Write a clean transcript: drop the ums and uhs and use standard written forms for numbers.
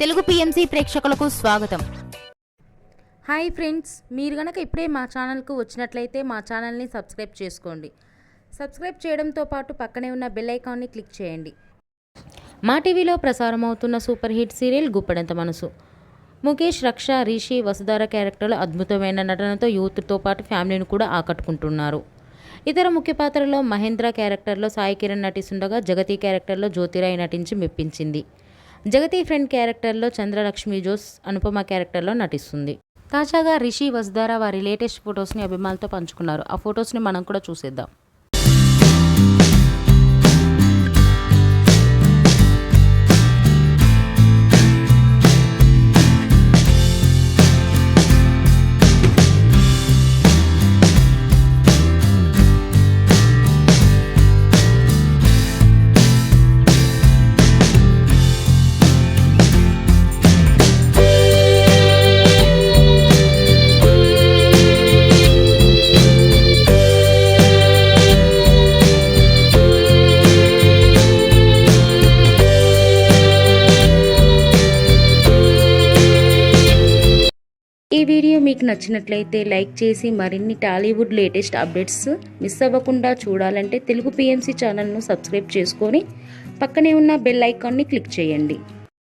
Telugu PMC ప్రేక్షకులకు స్వాగతం. Hi friends, మీరు గనక ఇప్పుడే మా ఛానల్కు వచ్చినట్లయితే మా ఛానల్ని సబ్స్క్రైబ్ చేసుకోండి. సబ్స్క్రైబ్ చేయడంతో పాటు పక్కనే ఉన్న బెల్ ఐకాన్ని క్లిక్ చేయండి. మా టీవీలో ప్రసారం అవుతున్న సూపర్ హిట్ సీరియల్ గుప్పెడంత మనసు. ముఖేష్, రక్ష, రిషి, వసుధార క్యారెక్టర్లు అద్భుతమైన నటనతో యూత్తో పాటు ఫ్యామిలీని కూడా ఆకట్టుకుంటున్నారు. ఇతర ముఖ్య పాత్రలో మహేంద్ర క్యారెక్టర్లో సాయి కిరణ్ నటిస్తుండగా జగతి క్యారెక్టర్లో జ్యోతిరాయ్ నటించి మెప్పించింది. జగతి ఫ్రెండ్ క్యారెక్టర్లో చంద్రలక్ష్మి జోస్ అనుపమ క్యారెక్టర్లో నటిస్తుంది. తాజాగా రిషి, వసుధార వారి లేటెస్ట్ ఫొటోస్ని అభిమానులతో పంచుకున్నారు. ఆ ఫొటోస్ని మనం కూడా చూసేద్దాం. ఈ వీడియో మీకు నచ్చినట్లయితే లైక్ చేసి మరిన్ని టాలీవుడ్ లేటెస్ట్ అప్డేట్స్ మిస్ అవ్వకుండా చూడాలంటే తెలుగు పిఎంసి ఛానల్ను సబ్స్క్రైబ్ చేసుకొని పక్కనే ఉన్న బెల్ ఐకాన్ని క్లిక్ చేయండి.